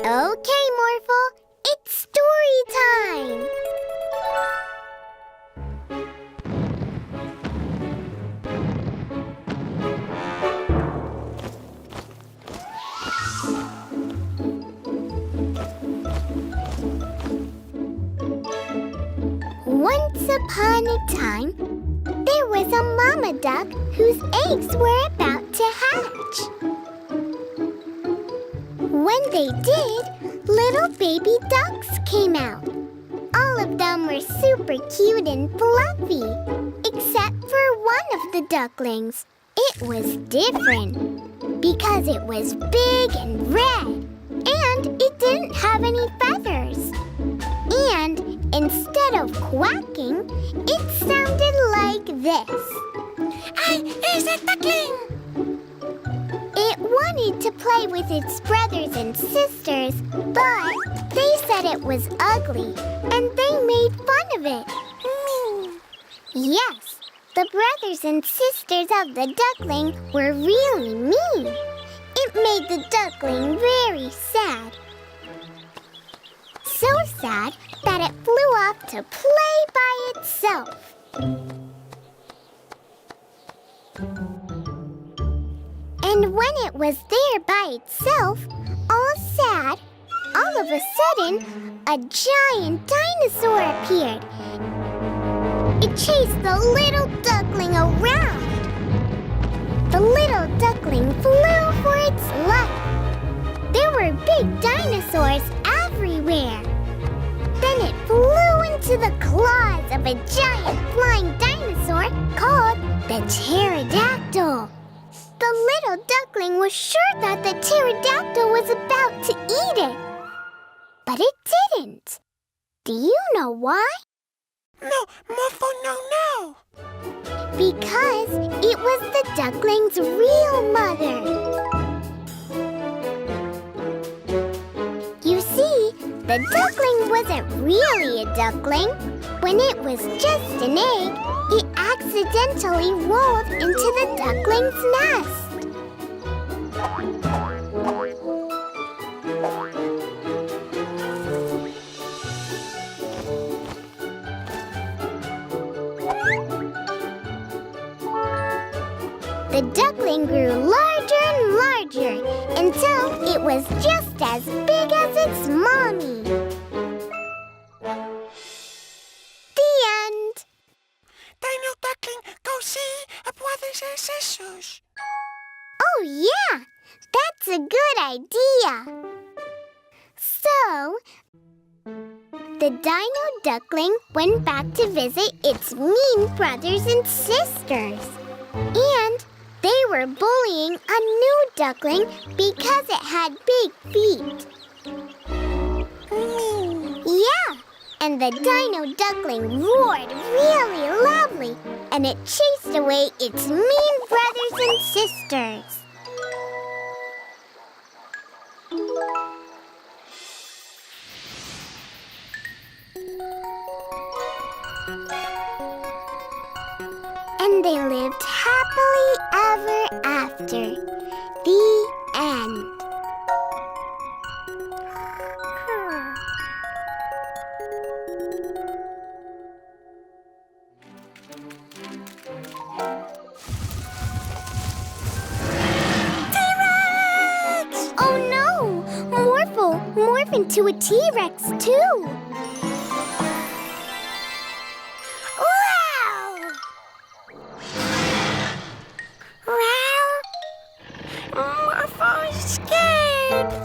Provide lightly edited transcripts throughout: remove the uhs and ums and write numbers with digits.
Okay, Morphle, it's story time! Once upon a time, there was a mama duck whose eggs were about to hatch. When they did, little baby ducks came out. All of them were super cute and fluffy, except for one of the ducklings. It was different because it was big and red, and it didn't have any feathers. And instead of quacking, it sounded like this. Here's a duckling! It wanted to play with its brothers and sisters, but they said it was ugly, and they made fun of it. Yes, the brothers and sisters of the duckling were really mean. It made the duckling very sad. So sad that it flew off to play by itself. And when it was there by itself, all sad, all of a sudden, a giant dinosaur appeared. It chased the little duckling around. The little duckling flew for its life. There were big dinosaurs everywhere. Then it flew into the claws of a giant flying dinosaur called the pterodactyl. The little duckling was sure that the pterodactyl was about to eat it. But it didn't. Do you know why? No, Morphle, no. Because it was the duckling's real mother. You see, the duckling wasn't really a duckling. When it was just an egg, it accidentally rolled into the duckling's nest. The duckling grew larger and larger until it was just as big as its mommy. The end. Dino Duckling, go see our brothers and sisters. Oh, yeah, that's a good idea. So, the Dino Duckling went back to visit its mean brothers and sisters. And they were bullying a new duckling because it had big feet. Yeah, and the Dino Duckling roared really loudly, and it chased away its mean brothers and sisters. And they lived happily ever after. The end. T-Rex! Oh no! Morphle, morph into a T-Rex too!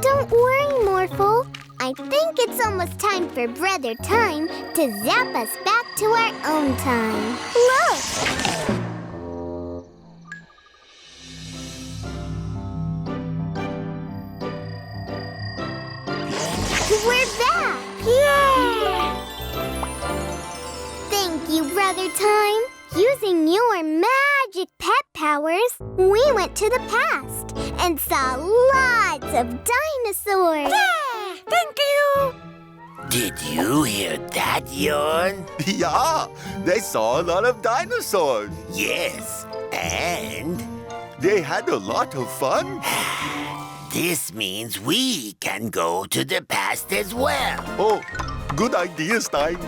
Don't worry, Morphle. I think it's almost time for Brother Time to zap us back to our own time. Look! We're back! Yeah! Thank you, Brother Time. Using your magic pet powers, we went to the past and saw lots of dinosaurs. Yeah, thank you. Did you hear that, Yarn? Yeah, they saw a lot of dinosaurs. Yes, and They had a lot of fun. This means we can go to the past as well. Oh, good idea, Stein.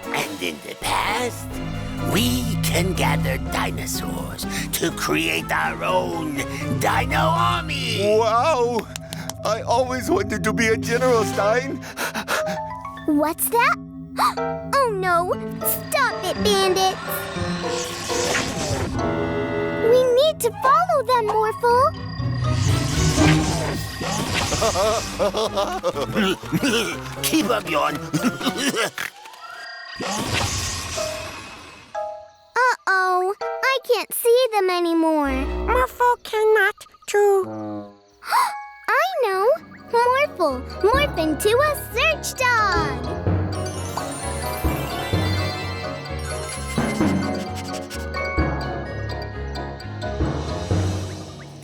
And in the past, we can gather dinosaurs to create our own Dino Army. Wow! I always wanted to be a general, Stein. What's that? Oh no! Stop it, bandits! We need to follow them, Morphle. Keep up, Yawn. Uh-oh, I can't see them anymore. Morphle cannot too. I know! Morphle, morph into a search dog!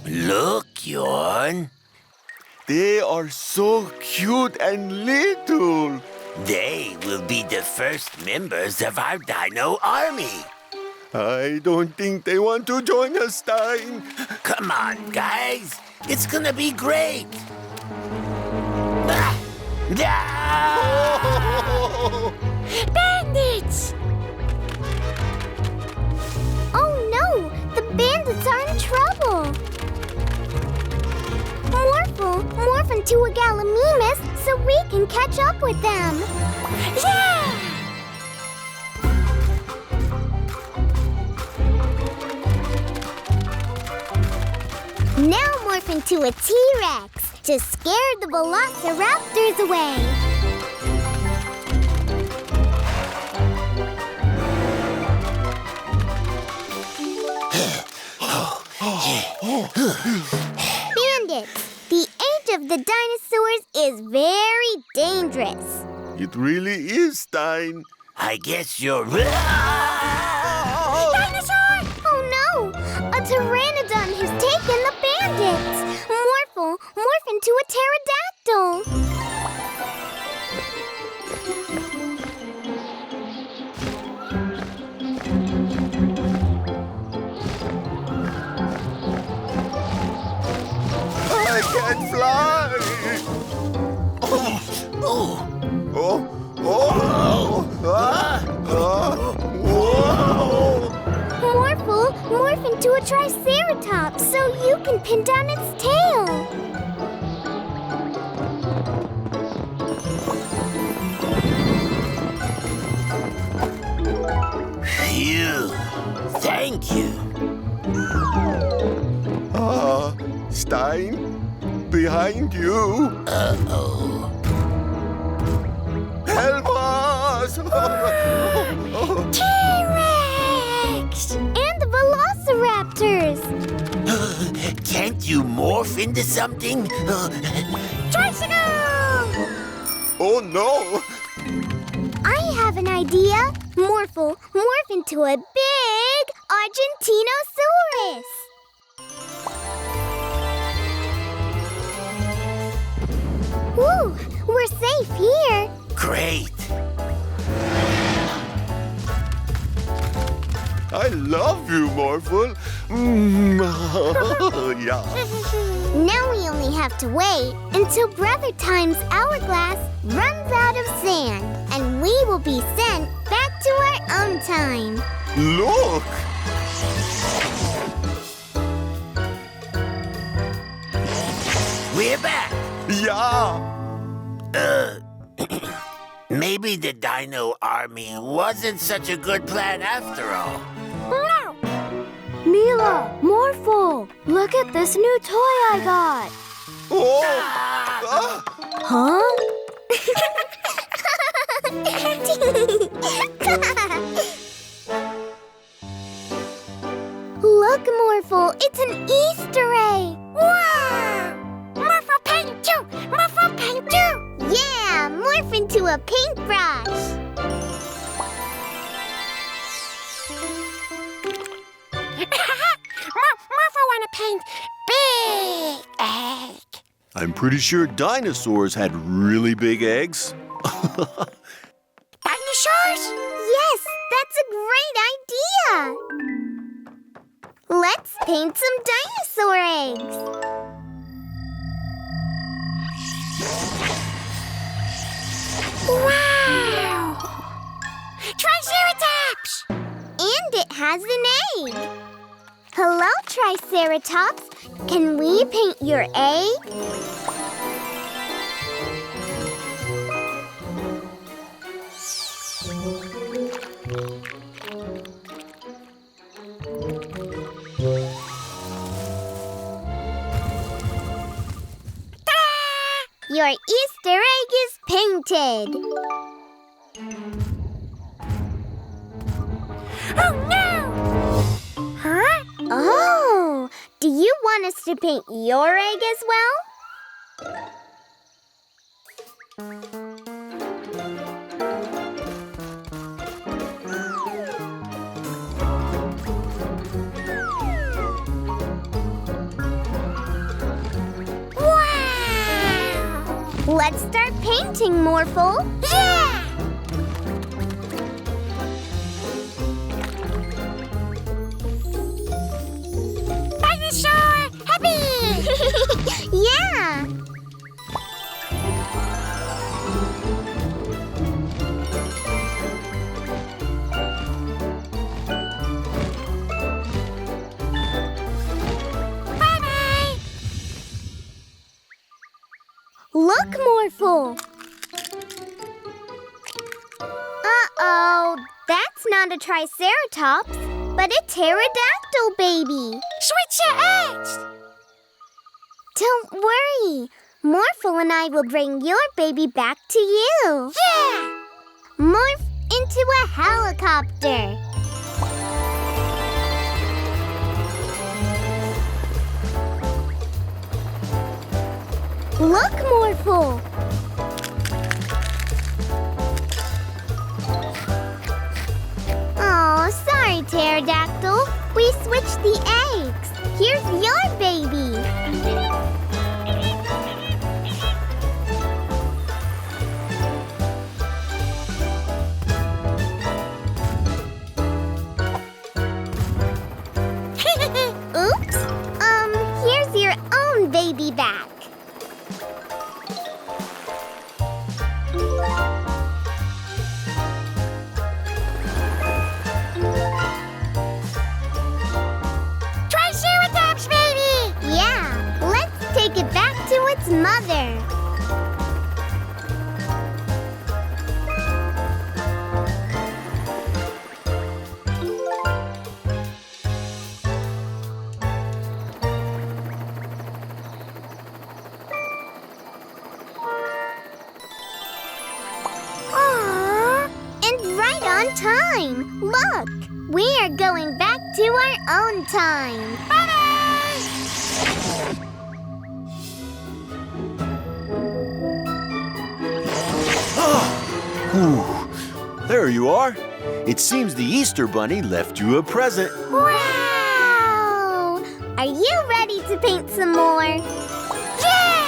Look, Yawn. They are so cute and little. They will be the first members of our Dino Army. I don't think they want to join us, Stein. Come on, guys. It's gonna be great. Ah! Ah! Bandits! Oh no! The bandits are in trouble! Morphle, morph into a Gallimimus so we can catch up with them! Yeah! Now morph into a T-Rex to scare the Velociraptors away! Bandits, the age of the dinosaurs is very dangerous. It really is, Stein. I guess you're... Dinosaur! Oh no! A pteranodon has taken the bandits! Morphle, morph into a pterodactyl! I can't fly. Oh! Oh! Oh! Whoa! Morphle, morph into a triceratops so you can pin down its tail! Phew! Thank you. Stein, behind you. Uh-oh. Help us! T-Rex! And the Velociraptors! Can't you morph into something? Tricycle! Oh no! I have an idea. Morphle, morph into a big Argentinosaurus! Woo! We're safe here. Great. I love you, Morphle. Yeah. Now we only have to wait until Brother Time's hourglass runs out of sand, and we will be sent back to our own time. Look! We're back. Yeah! Maybe the Dino Army wasn't such a good plan after all. No! Mila, Morphle, look at this new toy I got. Oh! Huh? Look, Morphle, it's an Easter egg. Wow! Morphle paint too! Morphle paint too! Yeah, morph into a paintbrush. Morphle wanna paint big egg. I'm pretty sure dinosaurs had really big eggs. Dinosaurs? Yes, that's a great idea. Let's paint some dinosaur eggs. egg. Hello, Triceratops. Can we paint your egg? Your Easter egg is painted. Oh, no! Huh? Oh, do you want us to paint your egg as well? Wow! Let's start painting, Morphle. Yeah! Dinosaur happy! Yeah! Bye-bye! Look, Morphle. Uh-oh, that's not a Triceratops, but a pterodactyl baby. Switch your eggs! Don't worry. Morphle and I will bring your baby back to you. Yeah! Morph into a helicopter. Look, Morphle. Oh, sorry, Pterodactyl. We switched the eggs. Here's your baby. Oops. Here's your own baby back. Triceratops, baby! Yeah, let's take it back to its mother. Aww! And right on time. Look, we are going back to our own time. Whew. There you are. It seems the Easter Bunny left you a present. Wow! Are you ready to paint some more? Yeah!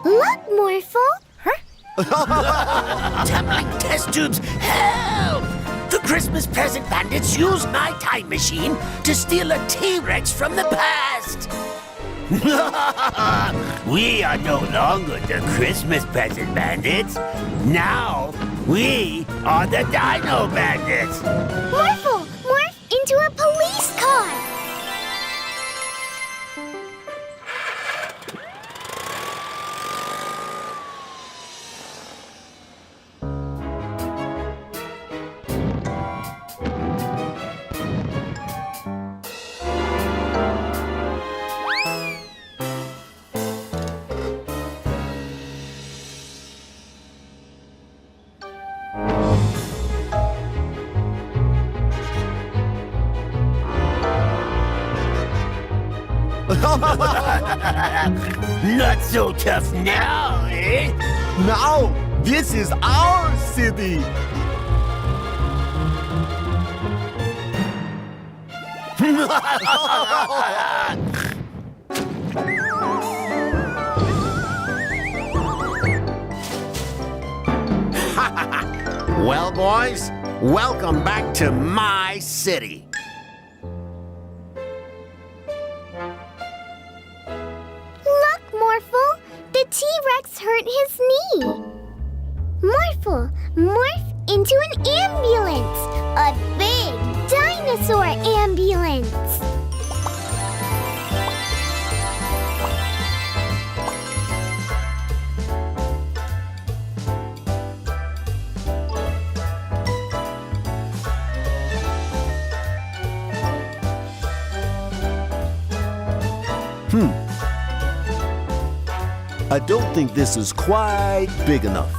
Look, Morphle. Tumbling test tubes, help! The Christmas present bandits used my time machine to steal a T-Rex from the past. We are no longer the Christmas present bandits. Now, we are the Dino Bandits. Morphle, morph into a police car. Not so tough now, eh? Now, this is our city. Well, boys, welcome back to my city. Look, Morphle. hurt his knee. Morphle, morph into an ambulance. A big dinosaur ambulance. I don't think this is quite big enough.